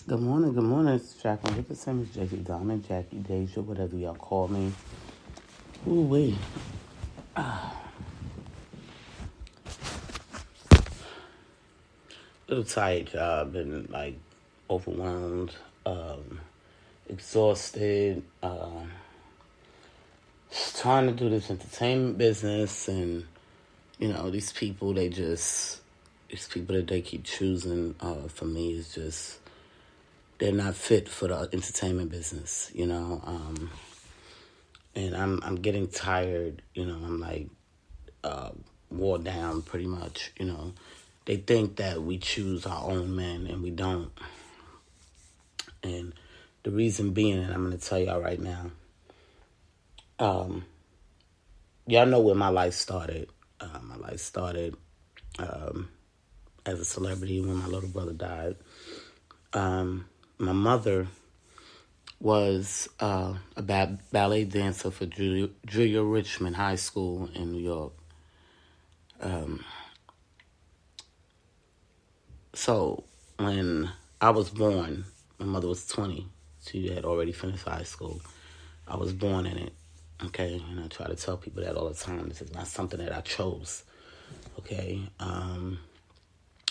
Good morning. It's Jacqueline with the same as Jackie Diamond, Jackie Deja, whatever y'all call me. Ooh, wait. Little tired job and like overwhelmed, exhausted, just trying to do this entertainment business and, these people, these people that they keep choosing for me is just, they're not fit for the entertainment business, and I'm getting tired, I'm like, wore down pretty much, They think that we choose our own men and we don't. And the reason being, and I'm going to tell y'all right now, y'all know where my life started. My life started as a celebrity when my little brother died. My mother was a ballet dancer for Julia Richmond High School in New York. So when I was born, my mother was 20. She had already finished high school. I was born in it, okay? And I try to tell people that all the time. This is not something that I chose, okay?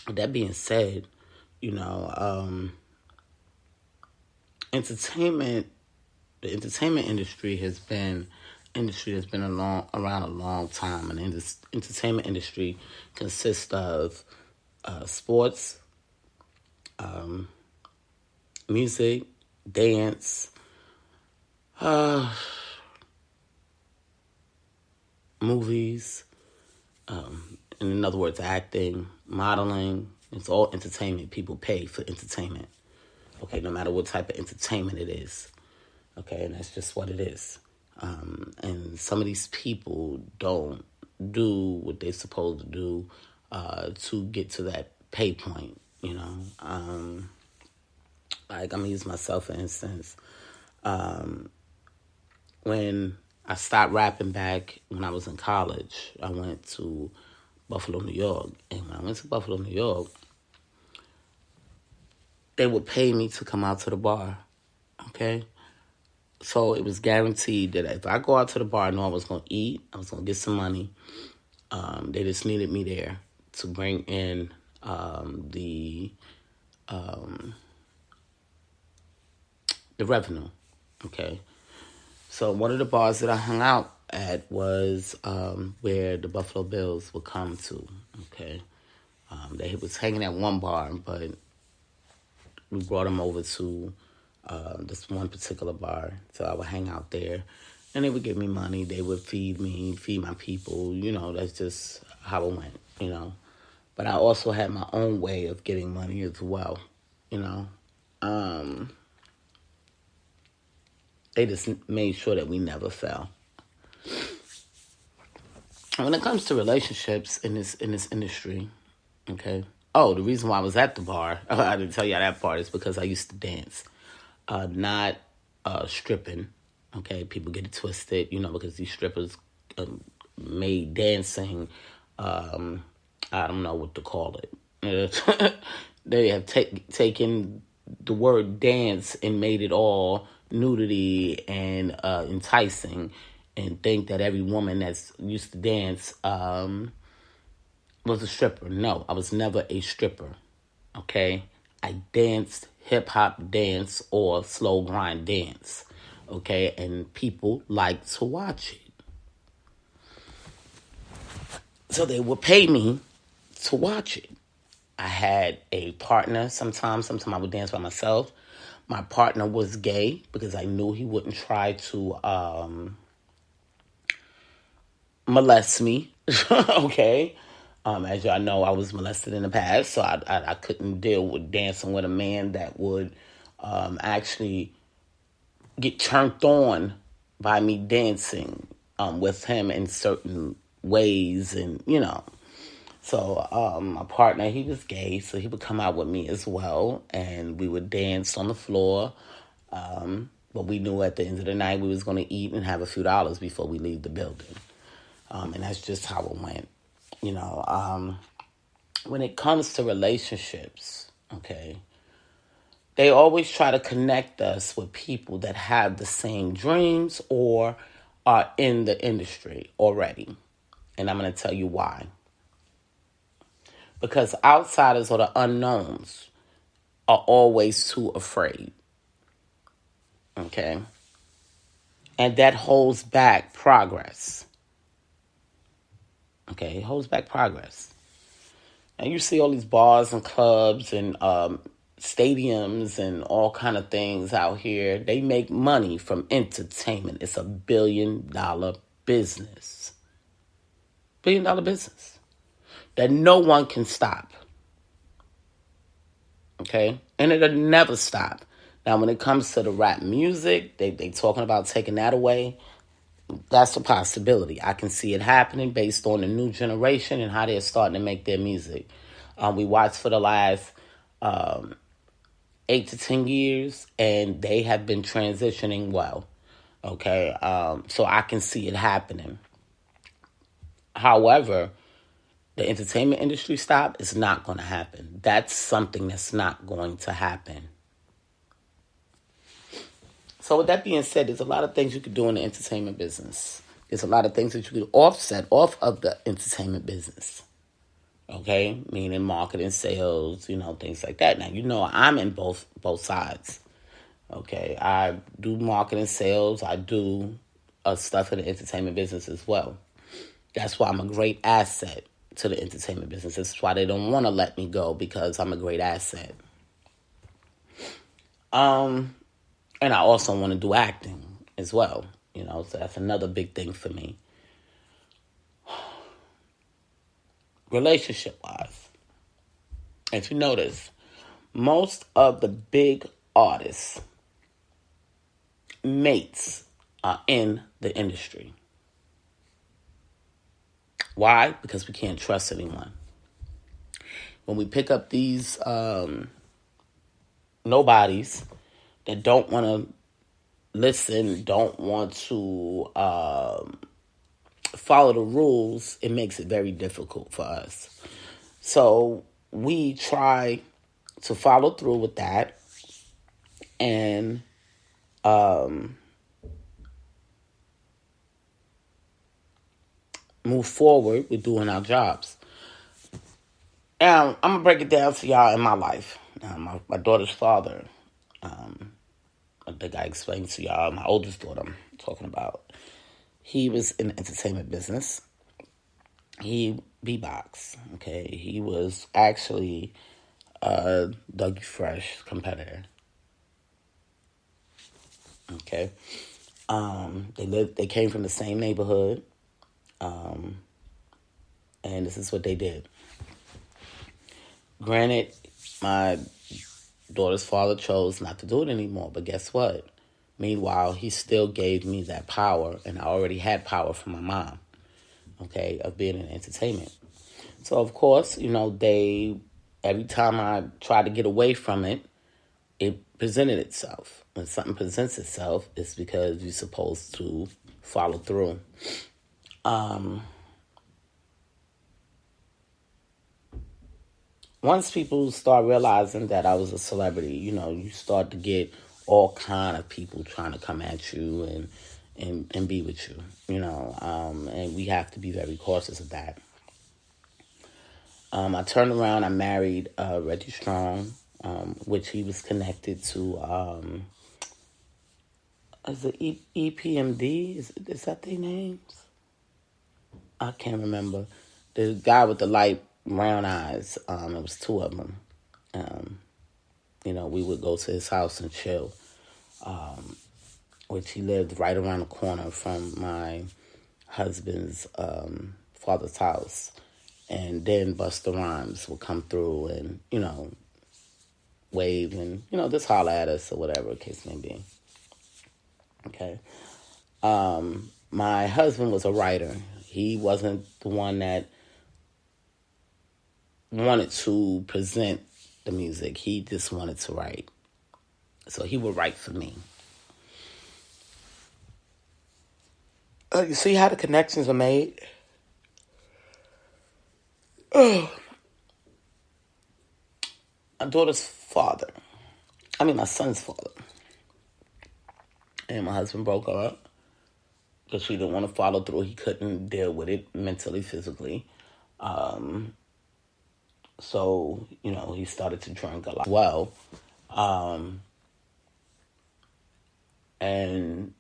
That being said, entertainment, the entertainment industry has been around a long time. And the entertainment industry consists of sports, music, dance, movies, in other words, acting, modeling. It's all entertainment. People pay for entertainment. Okay, no matter what type of entertainment it is. Okay, and that's just what it is. And some of these people don't do what they're supposed to do to get to that pay point, Like, I'm going to use myself, for instance. When I stopped rapping back when I was in college, I went to Buffalo, New York. And when I went to Buffalo, New York, they would pay me to come out to the bar, okay? So it was guaranteed that if I go out to the bar, I know I was going to eat, I was going to get some money. They just needed me there to bring in the revenue, okay? So one of the bars that I hung out at was where the Buffalo Bills would come to, okay? They was hanging at one bar, but we brought them over to this one particular bar. So I would hang out there, and they would give me money. They would feed me, feed my people. That's just how it went, But I also had my own way of getting money as well, you know. They just made sure that we never fell. When it comes to relationships in this industry, okay. Oh, the reason why I was at the bar, I didn't tell you that part, is because I used to dance, not stripping. Okay, people get it twisted, because these strippers made dancing. I don't know what to call it. They have taken the word dance and made it all nudity and enticing, and think that every woman that's used to dance was a stripper. No, I was never a stripper. Okay, I danced hip hop dance or slow grind dance. Okay, and people like to watch it, so they would pay me to watch it. I had a partner sometimes. Sometimes I would dance by myself. My partner was gay because I knew he wouldn't try to molest me. Okay. As y'all know, I was molested in the past, so I couldn't deal with dancing with a man that would actually get turned on by me dancing with him in certain ways, and So my partner, he was gay, so he would come out with me as well, and we would dance on the floor. But we knew at the end of the night we was going to eat and have a few dollars before we leave the building. And that's just how it went. When it comes to relationships, okay, They always try to connect us with people that have the same dreams or are in the industry already. And I'm going to tell you why. Because outsiders or the unknowns are always too afraid. Okay? And that holds back progress. Okay? It holds back progress. And you see all these bars and clubs and stadiums and all kind of things out here. They make money from entertainment. It's $1 billion business. $1 billion business that no one can stop. Okay? And it'll never stop. Now, when it comes to the rap music, they talking about taking that away. That's a possibility. I can see it happening based on the new generation and how they're starting to make their music. We watched for the last 8 to 10 years, and they have been transitioning well. Okay? So I can see it happening. However, the entertainment industry stop is not going to happen. That's something that's not going to happen. So with that being said, there's a lot of things you could do in the entertainment business. There's a lot of things that you could offset off of the entertainment business. Okay? Meaning marketing, sales, things like that. Now, I'm in both sides. Okay? I do marketing, sales. I do stuff in the entertainment business as well. That's why I'm a great asset to the entertainment business. That's why they don't want to let me go, because I'm a great asset. And I also want to do acting as well, so that's another big thing for me. Relationship-wise, if you notice, most of the big artists' mates are in the industry. Why? Because we can't trust anyone. When we pick up these nobodies that don't want to listen, don't want to follow the rules, it makes it very difficult for us. So we try to follow through with that and move forward with doing our jobs. And I'm going to break it down to y'all in my life. My daughter's father, I think I explained to y'all, my oldest daughter I'm talking about. He was in the entertainment business. He beatboxed, okay? He was actually a Dougie Fresh competitor. Okay? They came from the same neighborhood. And this is what they did. Granted, my daughter's father chose not to do it anymore, but guess what? Meanwhile, he still gave me that power, and I already had power from my mom, okay, of being in entertainment. So, of course, every time I tried to get away from it, it presented itself. When something presents itself, it's because you're supposed to follow through. Once people start realizing that I was a celebrity, you start to get all kind of people trying to come at you and be with you, and we have to be very cautious of that. I turned around, I married Reggie Strong, which he was connected to, is it EPMD? Is that their names? I can't remember. The guy with the light brown eyes, it was 2 of them. We would go to his house and chill, which he lived right around the corner from my husband's father's house. And then Busta Rhymes would come through and, wave and, just holler at us or whatever the case may be. Okay. My husband was a writer. He wasn't the one that wanted to present the music. He just wanted to write. So he would write for me. You see how the connections are made? My daughter's father, I mean, my son's father. And my husband broke her up because she didn't want to follow through. He couldn't deal with it mentally, physically. So, he started to drink a lot. Well, and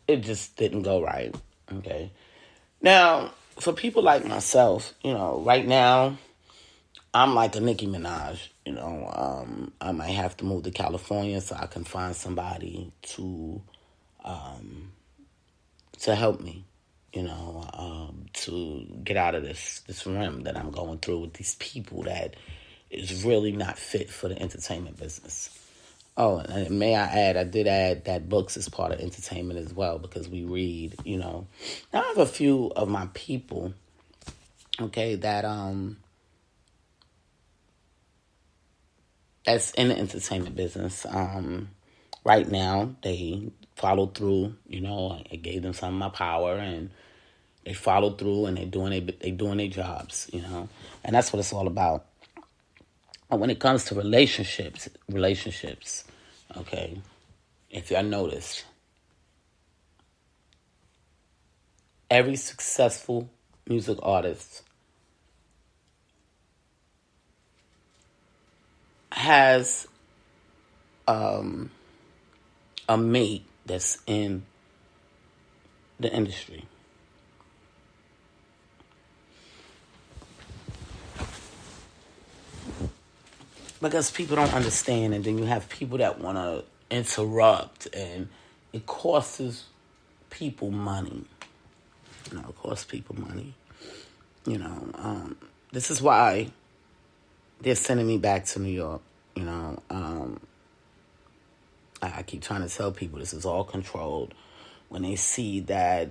it just didn't go right. Okay. Now, for people like myself, right now, I'm like a Nicki Minaj. I might have to move to California so I can find somebody to help me, to get out of this rim that I'm going through with these people that is really not fit for the entertainment business. Oh, and may I add, I did add that books is part of entertainment as well because we read, Now I have a few of my people, okay, that's in the entertainment business. Right now, they followed through. I gave them some of my power, and they followed through, and they doing their jobs. And that's what it's all about. And when it comes to relationships, okay, if y'all noticed, every successful music artist has a mate that's in the industry. Because people don't understand, and then you have people that want to interrupt, and it costs people money. It costs people money. This is why they're sending me back to New York. I keep trying to tell people this is all controlled. When they see that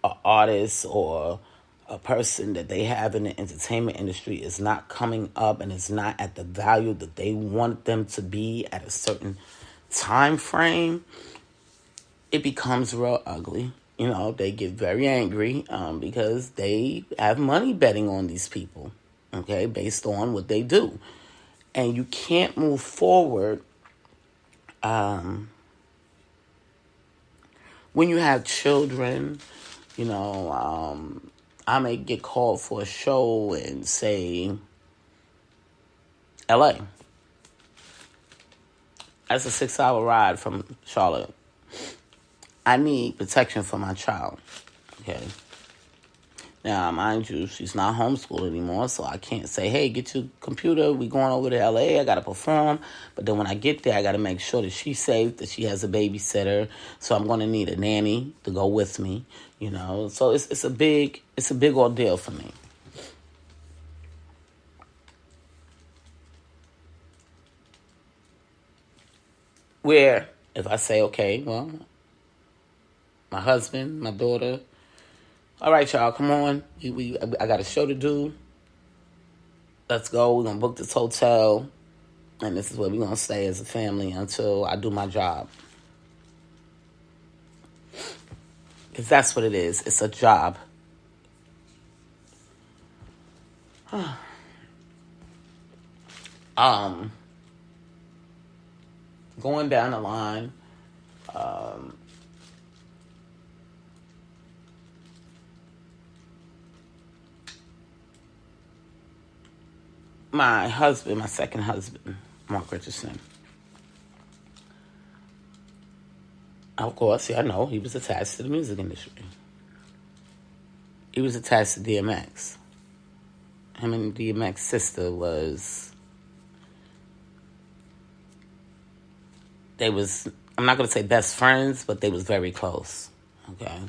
an artist or a person that they have in the entertainment industry is not coming up and is not at the value that they want them to be at a certain time frame, it becomes real ugly. They get very angry because they have money betting on these people, okay, based on what they do. And you can't move forward when you have children. I may get called for a show in, say, LA. That's a 6-hour ride from Charlotte. I need protection for my child. Okay. Now, mind you, she's not homeschooled anymore, so I can't say, hey, get your computer, we going over to LA, I got to perform. But then when I get there, I got to make sure that she's safe, that she has a babysitter. So I'm going to need a nanny to go with me, So it's a big ordeal for me. Where if I say, okay, well, my husband, my daughter, all right, y'all, come on. I got a show to do. Let's go. We're going to book this hotel. And this is where we're going to stay as a family until I do my job. Because that's what it is. It's a job. Going down the line, my husband, my second husband, Mark Richardson. Of course, I know he was attached to the music industry. He was attached to DMX. Him and DMX's sister I'm not going to say best friends, but they was very close. Okay.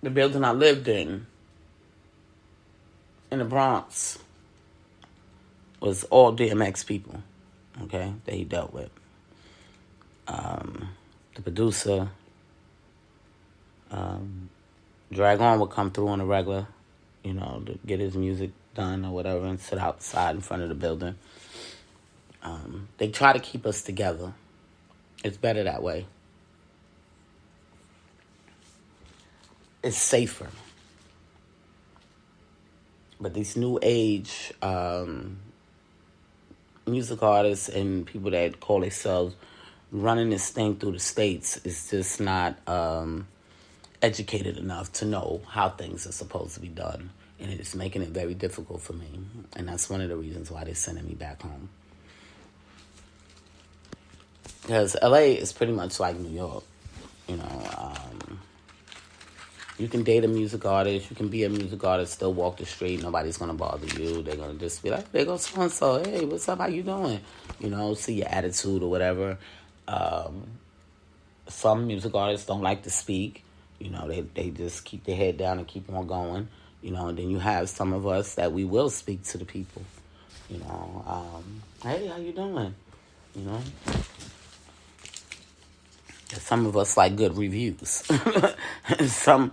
The building I lived in the Bronx, was all DMX people, okay, that he dealt with. The producer, Drag On would come through on a regular, to get his music done or whatever and sit outside in front of the building. They try to keep us together. It's better that way. It's safer. But these new age music artists and people that call themselves running this thing through the states is just not educated enough to know how things are supposed to be done. And it's making it very difficult for me. And that's one of the reasons why they're sending me back home. Because LA is pretty much like New York. You know, you can date a music artist, you can be a music artist, still walk the street, nobody's going to bother you. They're going to just be like, there goes so-and-so, hey, what's up, how you doing? You know, see your attitude or whatever. Some music artists don't like to speak. You know, they just keep their head down and keep on going. You know, and then you have some of us that we will speak to the people. You know, hey, how you doing? You know, some of us like good reviews. some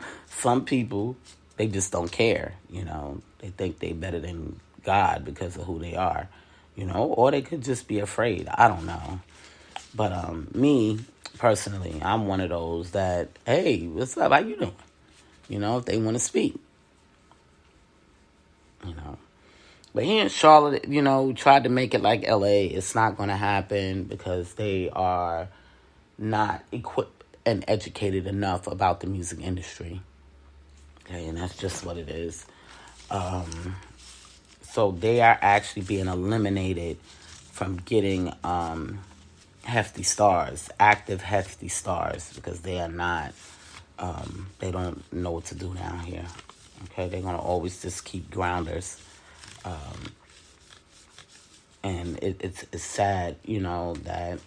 people, they just don't care. You know, they think they better than God because of who they are. You know, or they could just be afraid. I don't know. But me personally, I'm one of those that, hey, what's up? How you doing? You know, if they want to speak. You know, but here in Charlotte, you know, tried to make it like LA. It's not going to happen because they are not equipped and educated enough about the music industry. Okay, and that's just what it is. So they are actually being eliminated from getting hefty stars, active hefty stars, because they are not, they don't know what to do down here. Okay, they're going to always just keep grounders. And it's sad, you know, that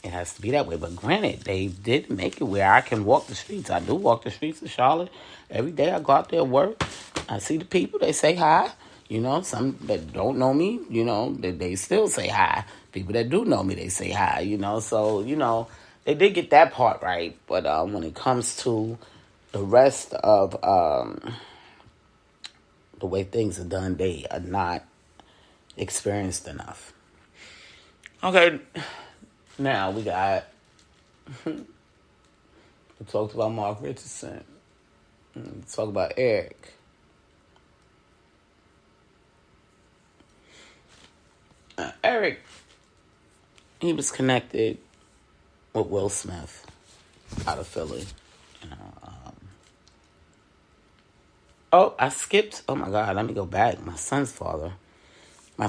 it has to be that way. But granted, they did make it where I can walk the streets. I do walk the streets of Charlotte. Every day I go out there to work. I see the people. They say hi. You know, some that don't know me, you know, they still say hi. People that do know me, they say hi, you know. So, you know, they did get that part right. But when it comes to the rest of the way things are done, they are not experienced enough. Okay, now we got... we talked about Mark Richardson. Let's talk about Eric. Eric, he was connected with Will Smith out of Philly. You know. Oh, I skipped. Oh my God, let me go back. My son's father. I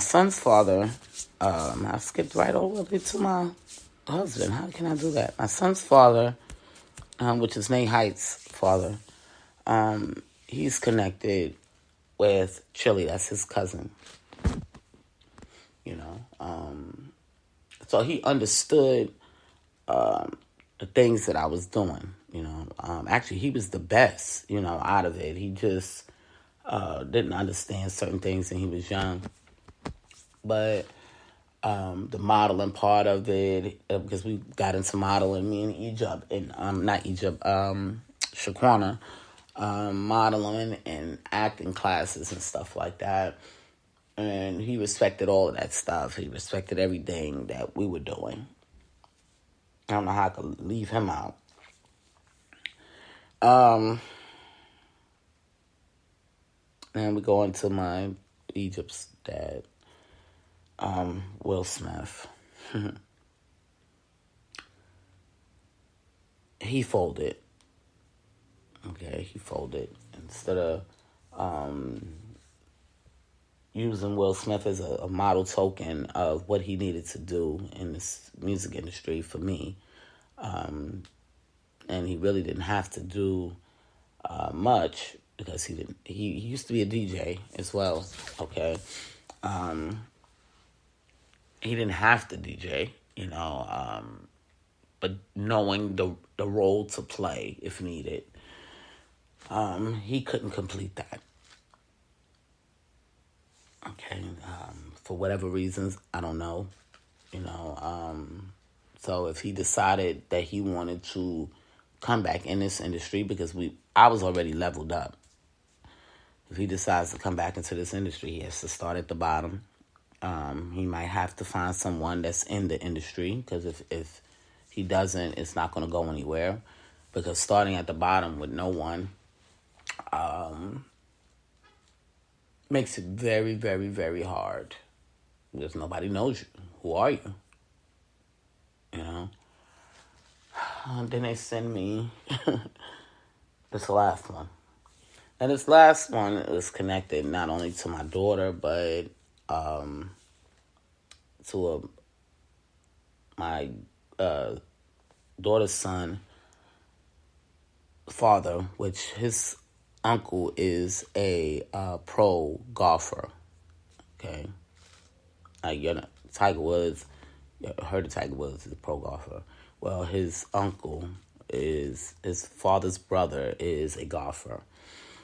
skipped right over to my husband. How can I do that? My son's father, which is Nate Height's father, he's connected with Chili. That's his cousin. You know, so he understood the things that I was doing. You know, actually, he was the best. You know, out of it, he just didn't understand certain things, and he was young. But the modeling part of it, because we got into modeling, me and Egypt, and not Egypt, Shaquana, modeling and acting classes and stuff like that. And he respected all of that stuff. He respected everything that we were doing. I don't know how I could leave him out. And we go into my Egypt's dad, Will Smith. He folded. Okay, he folded. Instead of using Will Smith as a model token of what he needed to do in this music industry for me. And he really didn't have to do much because he used to be a DJ as well. Okay. He didn't have to DJ, you know, but knowing the role to play if needed, he couldn't complete that. Okay, for whatever reasons, I don't know, you know. So if he decided that he wanted to come back in this industry, because I was already leveled up. If he decides to come back into this industry, he has to start at the bottom. He might have to find someone that's in the industry, because if he doesn't, it's not going to go anywhere. Because starting at the bottom with no one, makes it very, very, very hard because nobody knows you. Who are you? You know? Then they send me this last one. And this last one is connected not only to my daughter, but to my daughter's son, father, which his uncle is a pro golfer. Okay, you know, Tiger Woods. Heard of Tiger Woods is a pro golfer. Well, his uncle is his father's brother is a golfer.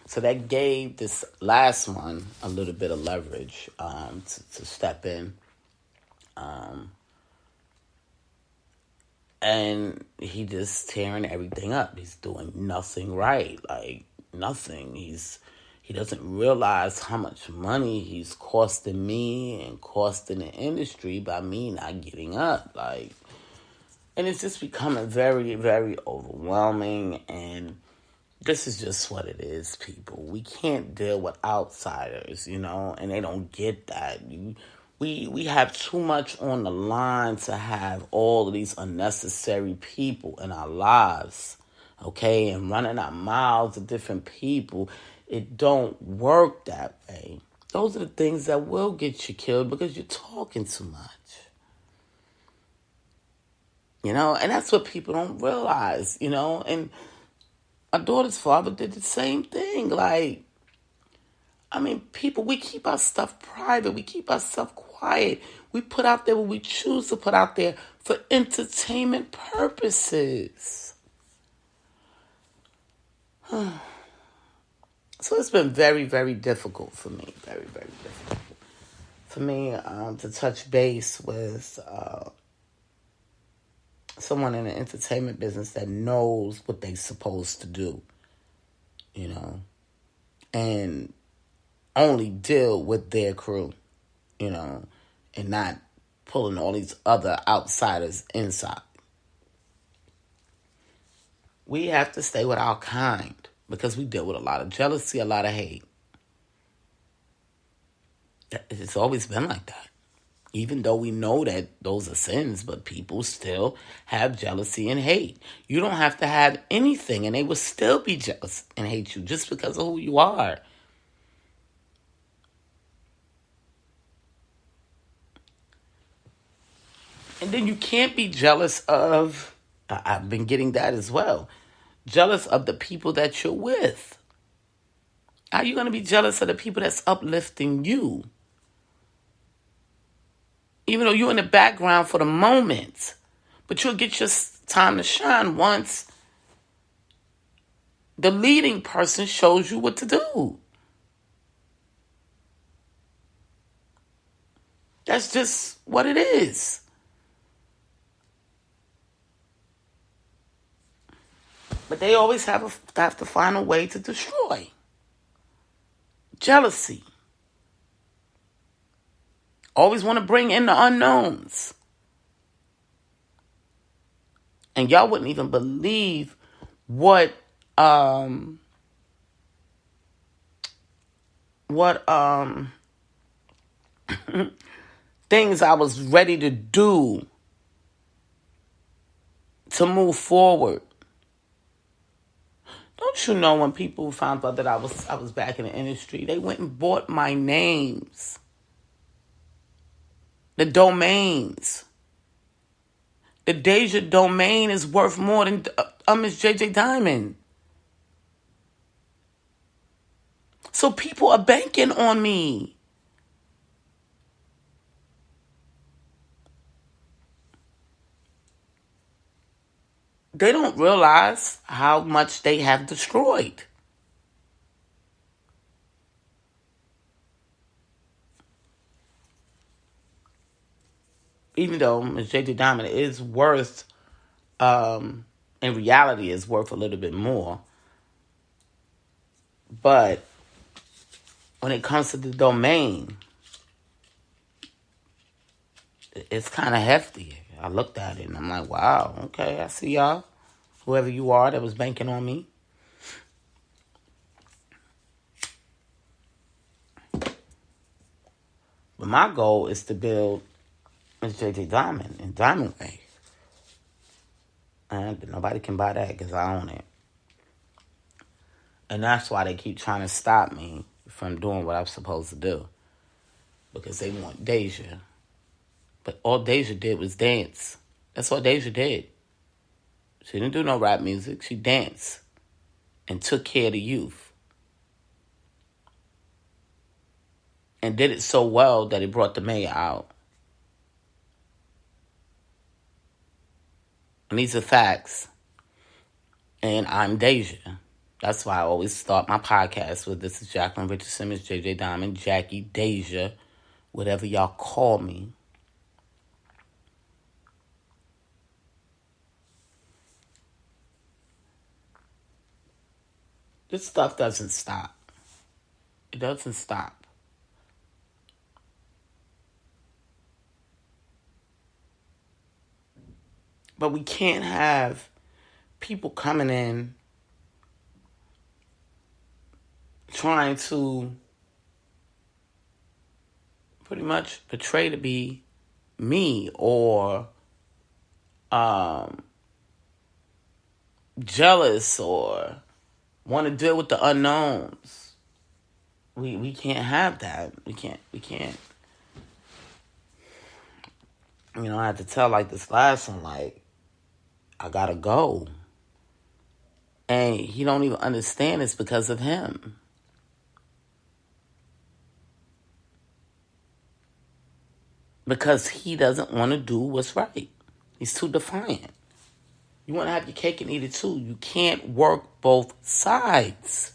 So that gave this last one a little bit of leverage to step in. And he just tearing everything up. He's doing nothing right, like nothing. He doesn't realize how much money he's costing me and costing the industry by me not getting up. Like, and it's just becoming very, very overwhelming. And this is just what it is, people. We can't deal with outsiders, you know, and they don't get that. We have too much on the line to have all of these unnecessary people in our lives, okay? And running our mouths to different people, it don't work that way. Those are the things that will get you killed because you're talking too much. You know, and that's what people don't realize, you know. And my daughter's father did the same thing. Like, I mean, people, we keep our stuff private. We keep our stuff quiet. We put out there what we choose to put out there for entertainment purposes. So it's been very, very difficult for me. Very, very difficult for me to touch base with someone in the entertainment business that knows what they're supposed to do, you know, and only deal with their crew, you know, and not pulling all these other outsiders inside. We have to stay with our kind because we deal with a lot of jealousy, a lot of hate. It's always been like that. Even though we know that those are sins, but people still have jealousy and hate. You don't have to have anything and they will still be jealous and hate you just because of who you are. And then you can't be jealous of, I've been getting that as well, jealous of the people that you're with. How are you going to be jealous of the people that's uplifting you? Even though you're in the background for the moment. But you'll get your time to shine once the leading person shows you what to do. That's just what it is. But they always have to find a way to destroy. Jealousy. Always want to bring in the unknowns. And y'all wouldn't even believe what things I was ready to do to move forward. Don't you know when people found out that I was back in the industry, they went and bought my names. The domains. The Deja domain is worth more than Miss JJ Diamond. So people are banking on me. They don't realize how much they have destroyed. Even though Ms. JJ Diamond is worth, in reality, is worth a little bit more. But when it comes to the domain, it's kind of hefty. I looked at it and I'm like, wow, okay, I see y'all. Whoever you are that was banking on me. But my goal is to build Miss JJ Diamond in Diamond Way. And nobody can buy that because I own it. And that's why they keep trying to stop me from doing what I'm supposed to do. Because they want Deja. But all Deja did was dance. That's all Deja did. She didn't do no rap music. She danced and took care of the youth. And did it so well that it brought the mayor out. And these are facts. And I'm Deja. That's why I always start my podcast with this is Jacqueline Richardson, Miss JJ Diamond, Jackie, Deja, whatever y'all call me. This stuff doesn't stop. It doesn't stop. But we can't have people coming in trying to pretty much portray to be me or jealous or want to deal with the unknowns. We can't have that. We can't. You know, I had to tell like this last one, like, I gotta go. And he don't even understand it's because of him. Because he doesn't want to do what's right. He's too defiant. You want to have your cake and eat it too. You can't work both sides.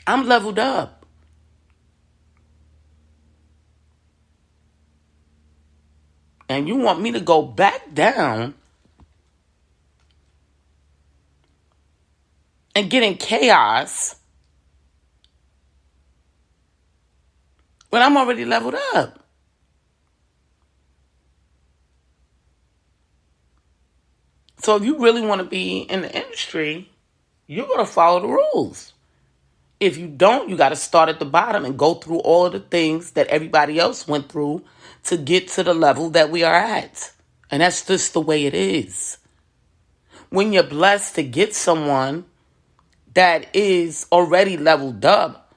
I'm leveled up. And you want me to go back down and get in chaos when I'm already leveled up. So if you really want to be in the industry, you're going to follow the rules. If you don't, you got to start at the bottom and go through all of the things that everybody else went through to get to the level that we are at. And that's just the way it is. When you're blessed to get someone that is already leveled up,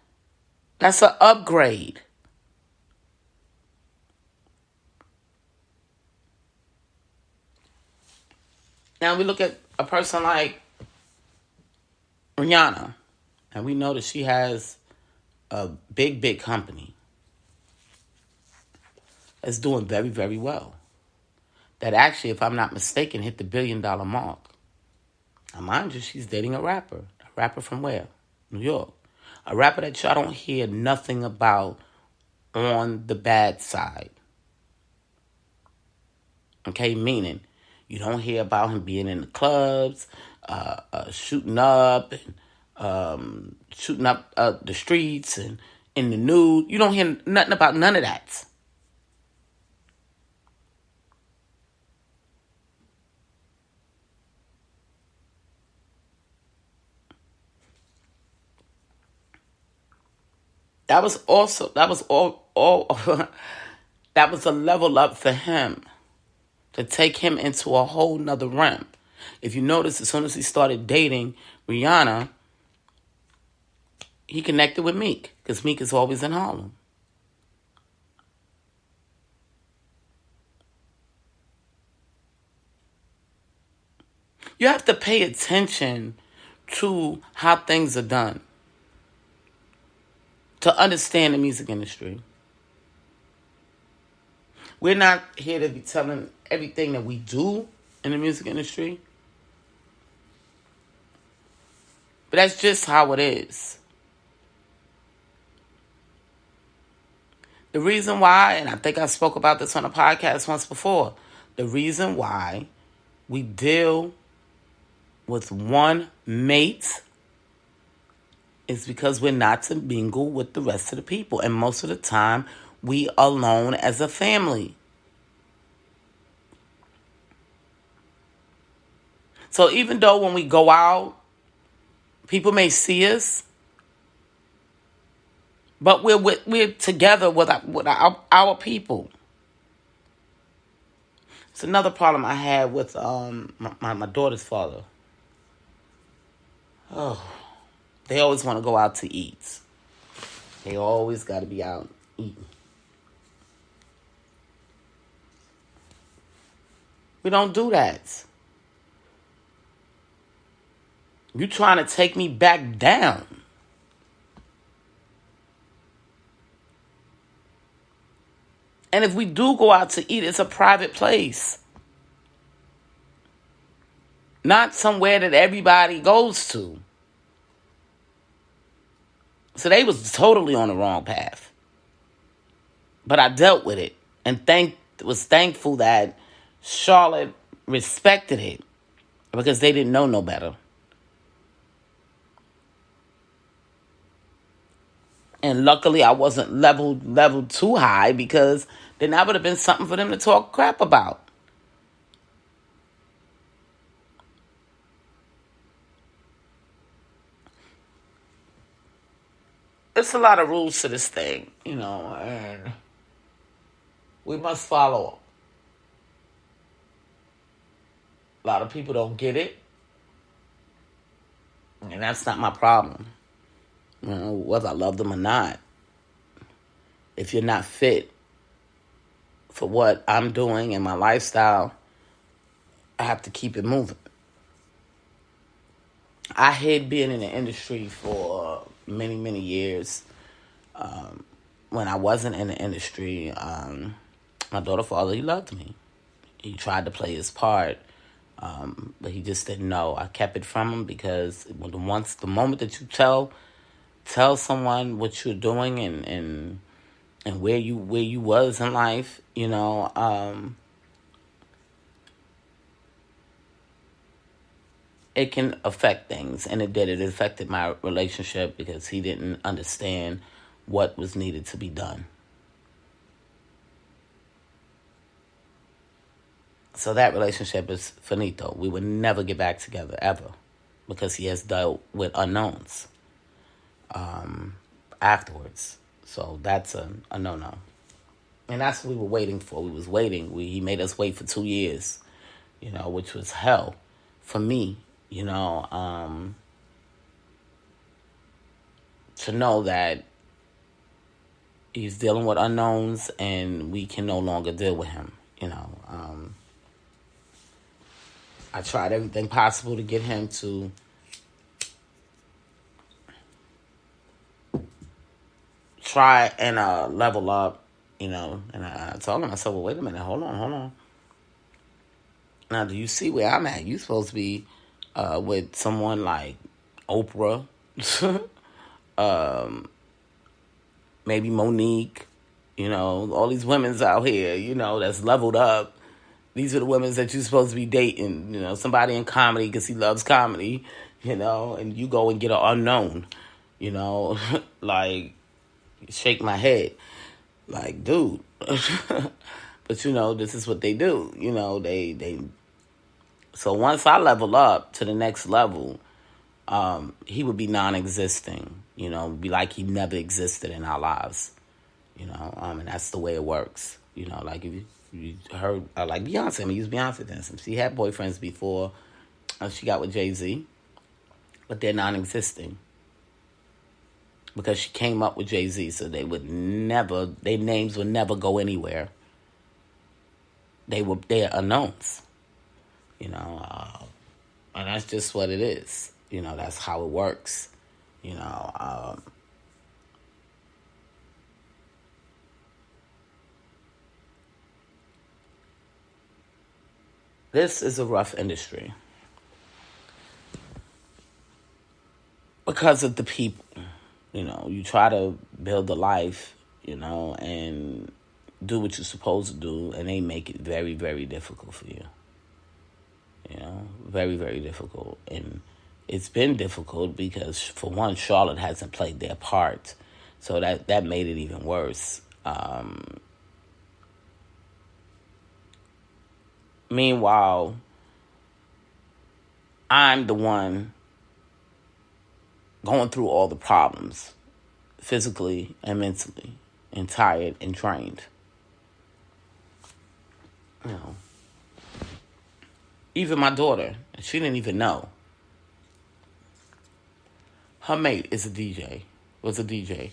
that's an upgrade. Now we look at a person like Rihanna, and we know that she has a big company that's doing very, very well. That actually, if I'm not mistaken, hit the $1 billion mark. Now, mind you, she's dating a rapper. A rapper from where? New York. A rapper that y'all don't hear nothing about on the bad side. Okay, meaning you don't hear about him being in the clubs, shooting up and shooting up the streets and in the nude. You don't hear nothing about none of that. That was all that was a level up for him to take him into a whole nother realm. If you notice, as soon as he started dating Rihanna, he connected with Meek because Meek is always in Harlem. You have to pay attention to how things are done to understand the music industry. We're not here to be telling everything that we do in the music industry. But that's just how it is. The reason why, and I think I spoke about this on a podcast once before, the reason why we deal with one mate is because we're not to mingle with the rest of the people. And most of the time, we alone as a family. So even though when we go out, People may see us, but we're together with our people. It's another problem I had with my daughter's father. Oh, they always want to go out to eat. They always got to be out eating. We don't do that. You trying to take me back down. And if we do go out to eat, it's a private place. Not somewhere that everybody goes to. So they was totally on the wrong path. But I dealt with it and was thankful that Charlotte respected it because they didn't know no better. And luckily I wasn't leveled too high, because then that would have been something for them to talk crap about. It's a lot of rules to this thing, and we must follow. A lot of people don't get it, and that's not my problem. Whether I love them or not. If you're not fit for what I'm doing and my lifestyle, I have to keep it moving. I hid being in the industry for many, many years. When I wasn't in the industry, my daughter's father, he loved me. He tried to play his part, but he just didn't know. I kept it from him because the moment that you tell someone what you're doing and where you was in life, it can affect things, and it did. It affected my relationship because he didn't understand what was needed to be done. So that relationship is finito. We would never get back together ever, because he has dealt with unknowns afterwards. So that's a no-no. And that's what we were waiting for. We was waiting. He made us wait for 2 years, which was hell for me, to know that he's dealing with unknowns and we can no longer deal with him, I tried everything possible to get him to try and level up, and I told him, I said, well, wait a minute, hold on. Now, do you see where I'm at? You supposed to be with someone like Oprah, maybe Monique, all these women's out here, that's leveled up. These are the women that you're supposed to be dating, somebody in comedy because he loves comedy, and you go and get an unknown, like, shake my head. Like, dude. But, this is what they do. They. So once I level up to the next level, he would be non-existing, be like he never existed in our lives, and that's the way it works. Like if you heard, like Beyonce, use Beyonce dancing. She had boyfriends before she got with Jay-Z, but they're non-existing because she came up with Jay-Z, so their names would never go anywhere. They're unknowns, and that's just what it is. That's how it works. This is a rough industry because of the people. You try to build a life, and do what you're supposed to do, and they make it very, very difficult for you. Very, very difficult. And it's been difficult because, for one, Charlotte hasn't played their part. So that made it even worse. Meanwhile, I'm the one going through all the problems, physically and mentally, and tired and drained. You know, even my daughter, she didn't even know. Her mate is a DJ, was a DJ.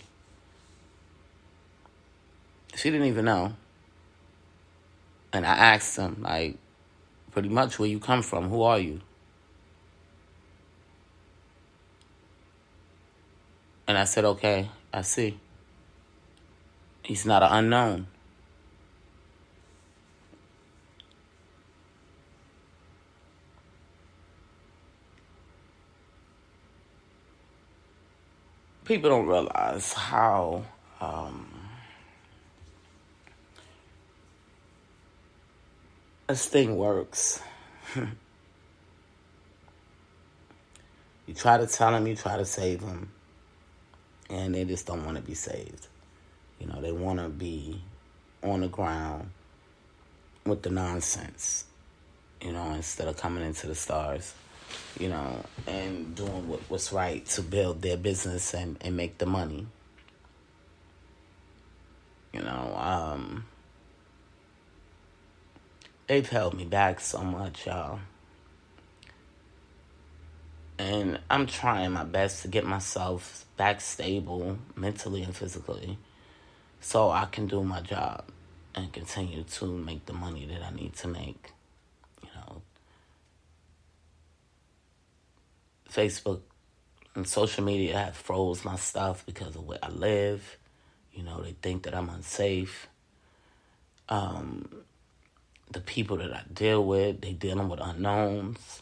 She didn't even know. And I asked him, like, pretty much, where you come from, who are you? And I said, okay, I see. He's not an unknown. People don't realize how this thing works. You try to tell them, you try to save them, and they just don't want to be saved. You know, they want to be on the ground with the nonsense, you know, instead of coming into the stars, you know, and doing what's right to build their business and make the money. You know, they've held me back so much, y'all. And I'm trying my best to get myself back stable mentally and physically so I can do my job and continue to make the money that I need to make. You know, Facebook and social media have froze my stuff because of where I live. You know, they think that I'm unsafe. The people that I deal with, they dealing with unknowns.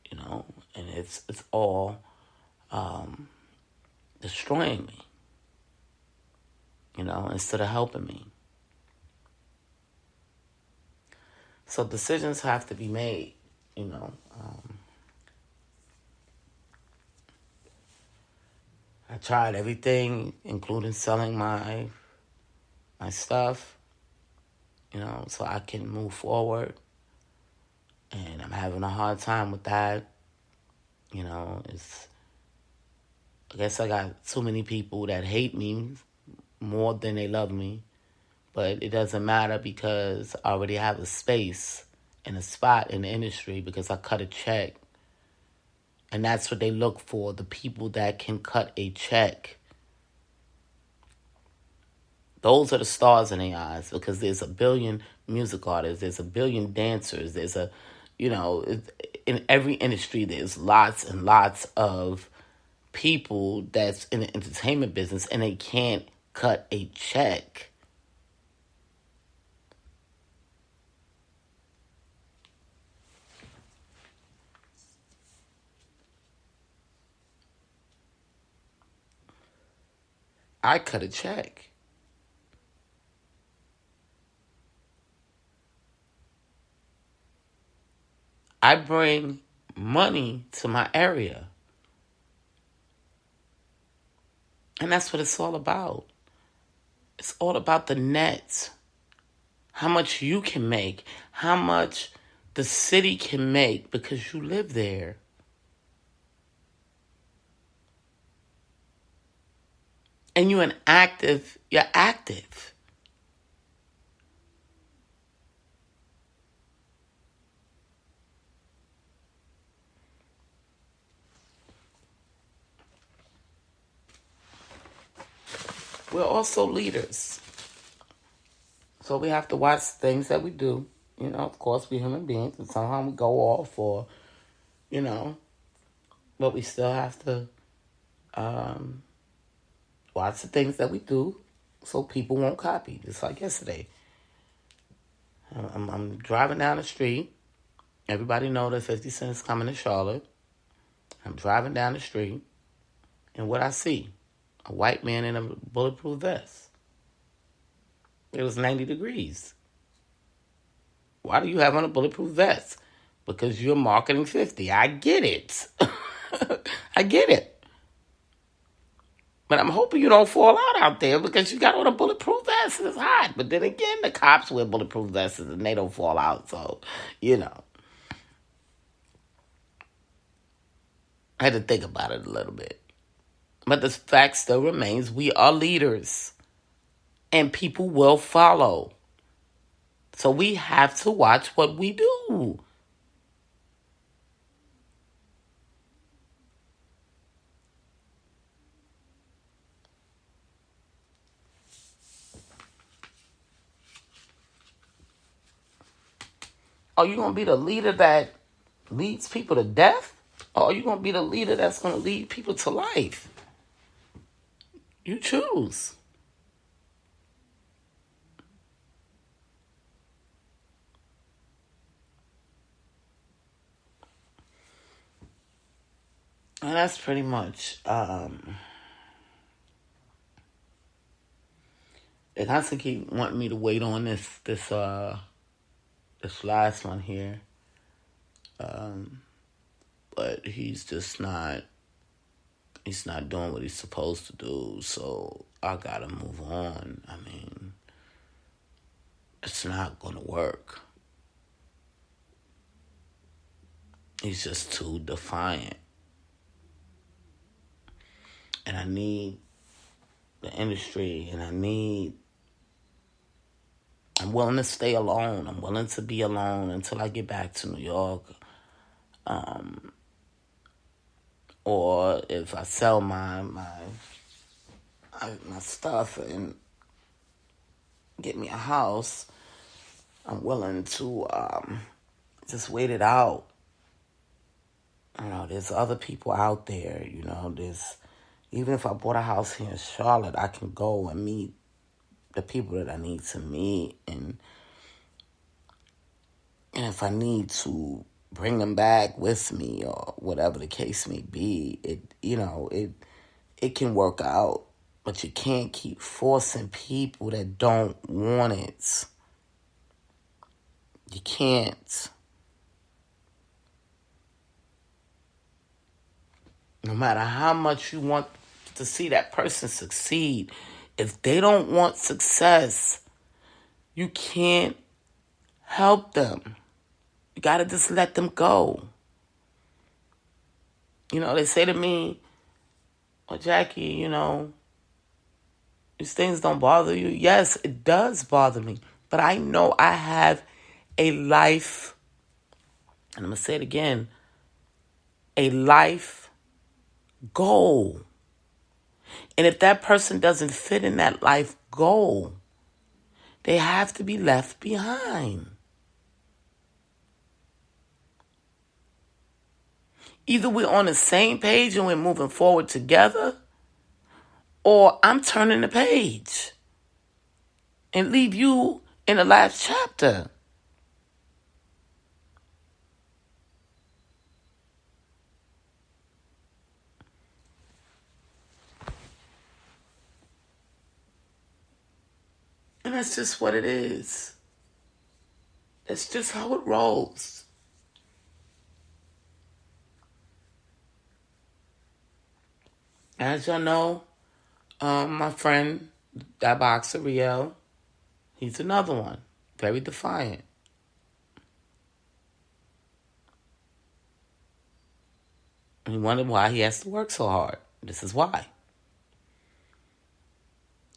You know, and it's all destroying me. You know, instead of helping me. So decisions have to be made. You know, I tried everything, including selling my stuff, you know, so I can move forward. And I'm having a hard time with that. You know, I guess I got too many people that hate me more than they love me. But it doesn't matter because I already have a space and a spot in the industry because I cut a check. And that's what they look for, the people that can cut a check. Those are the stars in their eyes because there's a billion music artists, there's a billion dancers, there's in every industry there's lots and lots of people that's in the entertainment business and they can't cut a check. I cut a check. I bring money to my area. And that's what it's all about. It's all about the net. How much you can make. How much the city can make because you live there. And you're active. We're also leaders. So we have to watch things that we do. You know, of course, we're human beings, and somehow we go off or, you know, but we still have to watch the things that we do so people won't copy. Just like yesterday. I'm driving down the street. Everybody know that 50 Cent is coming to Charlotte. I'm driving down the street, and what I see, a white man in a bulletproof vest. It was 90 degrees. Why do you have on a bulletproof vest? Because you're marketing 50. I get it. I get it. But I'm hoping you don't fall out there because you got on a bulletproof vest and it's hot. But then again, the cops wear bulletproof vests and they don't fall out. So, you know. I had to think about it a little bit. But the fact still remains, we are leaders. And people will follow. So we have to watch what we do. Are you going to be the leader that leads people to death? Or are you going to be the leader that's going to lead people to life? You choose. And that's pretty much, they constantly keep wanting me to wait on this last one here. But he's not doing what he's supposed to do, so I gotta move on. I mean, it's not gonna work. He's just too defiant. And I need the industry, and I'm willing to stay alone. I'm willing to be alone until I get back to New York. Or if I sell my stuff and get me a house, I'm willing to just wait it out. There's other people out there. Even if I bought a house here in Charlotte, I can go and meet the people that I need to meet, and if I need to bring them back with me or whatever the case may be, it can work out. But you can't keep forcing people that don't want it. You can't. No matter how much you want to see that person succeed, if they don't want success, you can't help them. You gotta just let them go. They say to me, well, Jackie, these things don't bother you. Yes, it does bother me. But I know I have a life, and I'm going to say it again, a life goal. And if that person doesn't fit in that life goal, they have to be left behind. Either we're on the same page and we're moving forward together, or I'm turning the page and leave you in the last chapter. And that's just what it is. That's just how it rolls. As y'all know, my friend, that boxer, Riel, he's another one. Very defiant. And you wonder why he has to work so hard. This is why.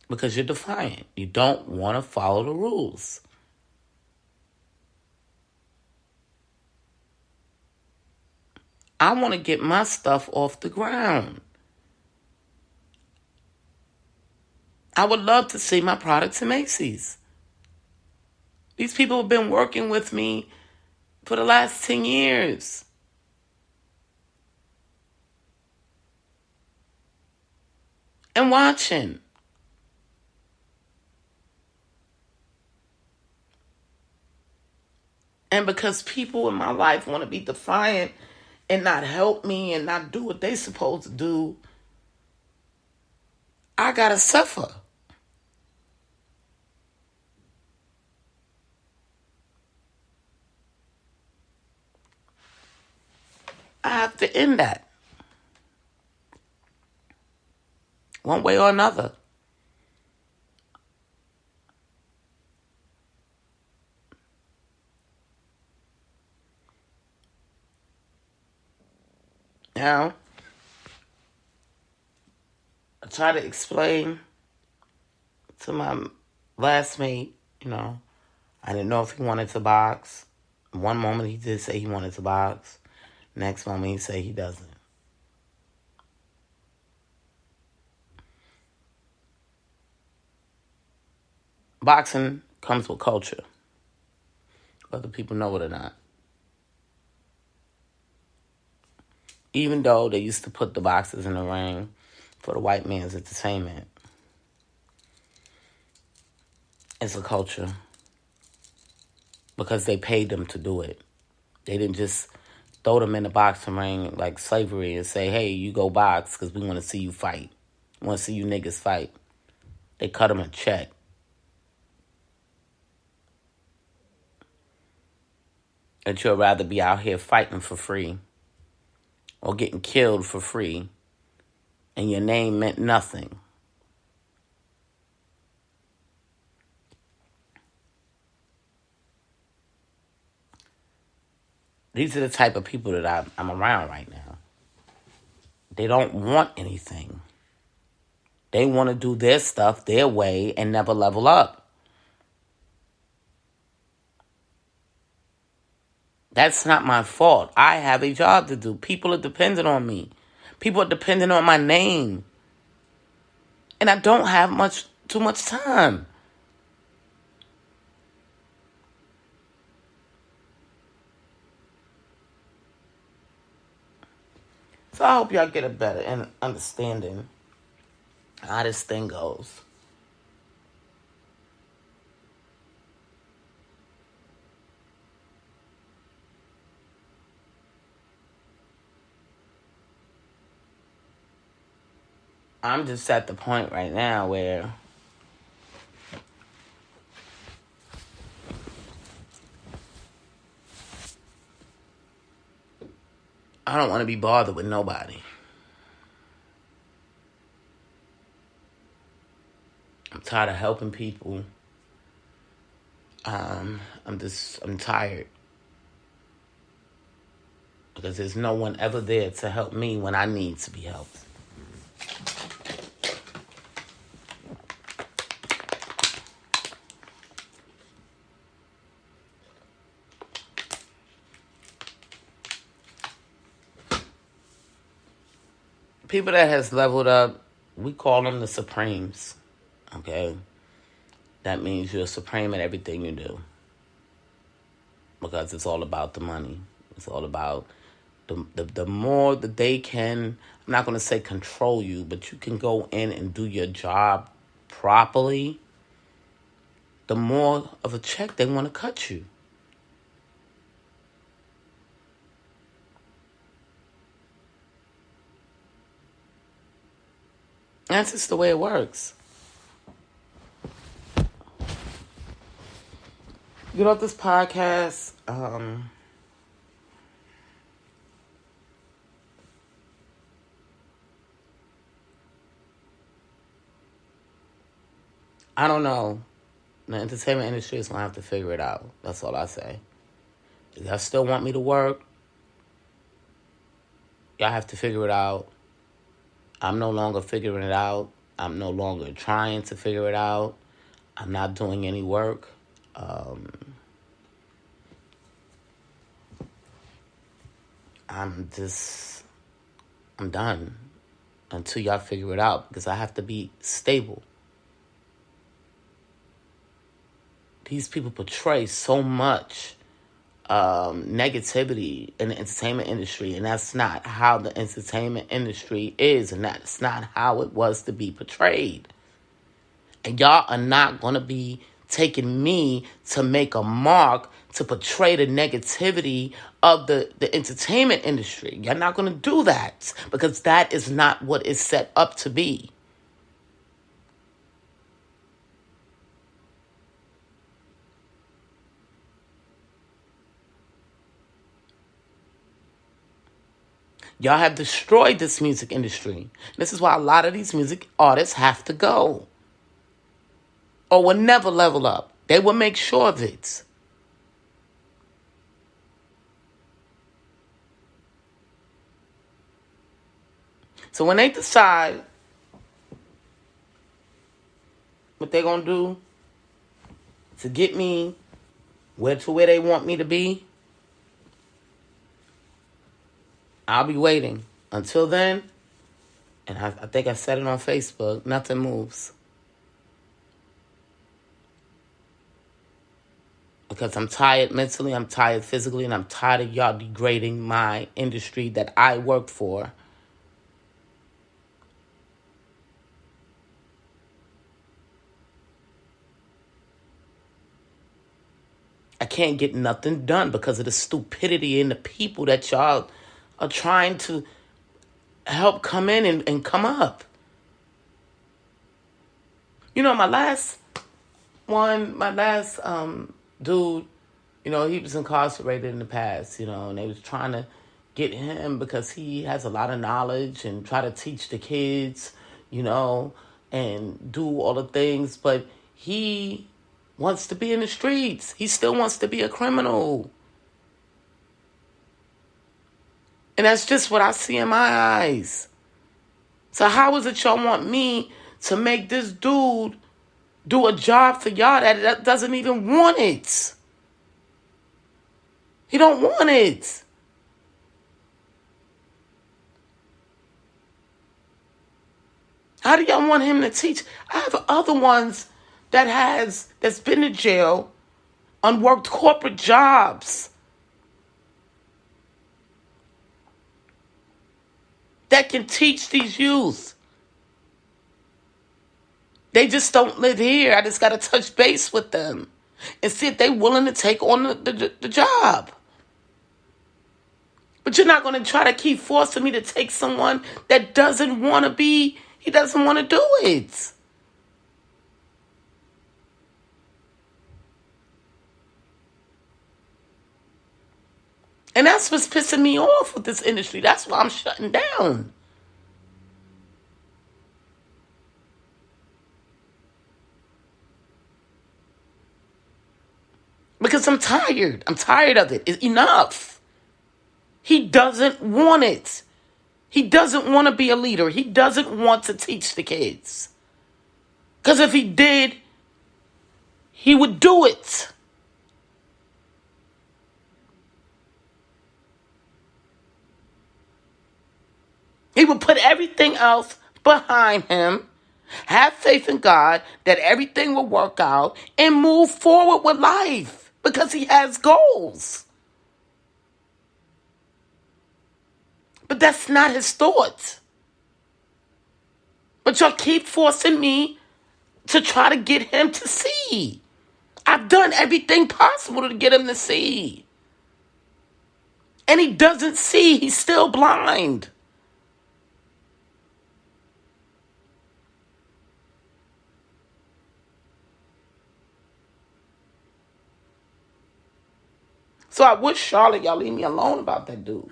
Because you're defiant. You don't want to follow the rules. I want to get my stuff off the ground. I would love to see my products in Macy's. These people have been working with me for the last 10 years. And watching. And because people in my life want to be defiant and not help me and not do what they supposed to do, I gotta suffer. I have to end that. One way or another. Now, try to explain to my last mate, I didn't know if he wanted to box. One moment he did say he wanted to box. Next moment he said he doesn't. Boxing comes with culture, whether people know it or not. Even though they used to put the boxers in the ring for the white man's entertainment, it's a culture because they paid them to do it. They didn't just throw them in the boxing ring like slavery and say, hey, you go box because we want to see you fight. We want to see you niggas fight. They cut them a check. That you'd rather be out here fighting for free or getting killed for free and your name meant nothing. These are the type of people that I'm around right now. They don't want anything. They want to do their stuff their way and never level up. That's not my fault. I have a job to do. People are dependent on me. People are dependent on my name. And I don't have too much time. So I hope y'all get a better understanding how this thing goes. I'm just at the point right now where I don't want to be bothered with nobody. I'm tired of helping people. I'm tired. Because there's no one ever there to help me when I need to be helped. People that has leveled up, we call them the Supremes. Okay? That means you're supreme at everything you do. Because it's all about the money. It's all about the more that they can, I'm not going to say control you, but you can go in and do your job properly, the more of a check they want to cut you. That's just the way it works. Get off this podcast. I don't know. The entertainment industry is going to have to figure it out. That's all I say. If y'all still want me to work, y'all have to figure it out. I'm no longer figuring it out. I'm no longer trying to figure it out. I'm not doing any work. I'm done until y'all figure it out because I have to be stable. These people portray so much negativity in the entertainment industry, and that's not how the entertainment industry is, and that's not how it was to be portrayed. And y'all are not going to be taking me to make a mark to portray the negativity of the entertainment industry. You're not going to do that because that is not what it's set up to be. Y'all have destroyed this music industry. This is why a lot of these music artists have to go. Or will never level up. They will make sure of it. So when they decide they're going to do to get me where they want me to be, I'll be waiting. Until then, and I think I said it on Facebook, nothing moves. Because I'm tired mentally, I'm tired physically, and I'm tired of y'all degrading my industry that I work for. I can't get nothing done because of the stupidity in the people that y'all are trying to help come in and come up. You know, my last dude, you know, he was incarcerated in the past, you know, and they was trying to get him because he has a lot of knowledge and try to teach the kids, you know, and do all the things, but he wants to be in the streets. He still wants to be a criminal. And that's just what I see in my eyes. So how is it y'all want me to make this dude do a job for y'all that doesn't even want it? He don't want it. How do y'all want him to teach? I have other ones that's been in jail on worked corporate jobs that can teach these youth. They just don't live here. I just got to touch base with them and see if they're willing to take on the job. But you're not going to try to keep forcing me to take someone that doesn't want to he doesn't want to do it. And that's what's pissing me off with this industry. That's why I'm shutting down. Because I'm tired. I'm tired of it. It's enough. He doesn't want it. He doesn't want to be a leader. He doesn't want to teach the kids. Because if he did, he would do it. He would put everything else behind him, have faith in God that everything will work out, and move forward with life because he has goals. But that's not his thought. But y'all keep forcing me to try to get him to see. I've done everything possible to get him to see. And he doesn't see. He's still blind. So I wish Charlotte, y'all leave me alone about that dude.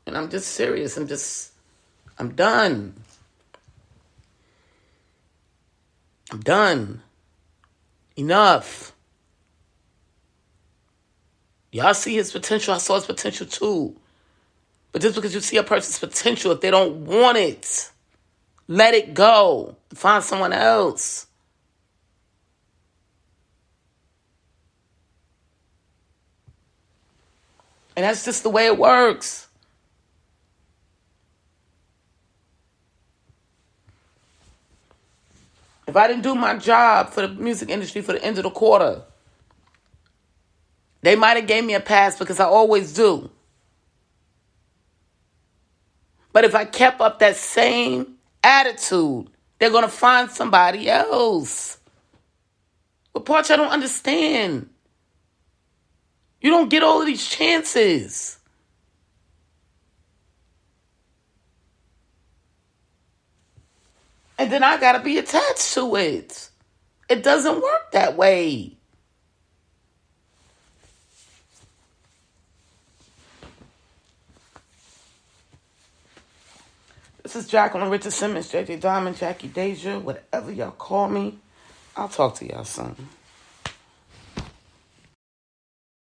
And I'm just serious. I'm done. I'm done. Enough. Y'all see his potential. I saw his potential too. But just because you see a person's potential, if they don't want it, let it go. Find someone else. And that's just the way it works. If I didn't do my job for the music industry for the end of the quarter, they might have gave me a pass because I always do. But if I kept up that same attitude, they're going to find somebody else. But part I don't understand. You don't get all of these chances. And then I got to be attached to it. It doesn't work that way. This is Jacqueline Richard Simmons, JJ Diamond, Jackie Deja, whatever y'all call me. I'll talk to y'all soon.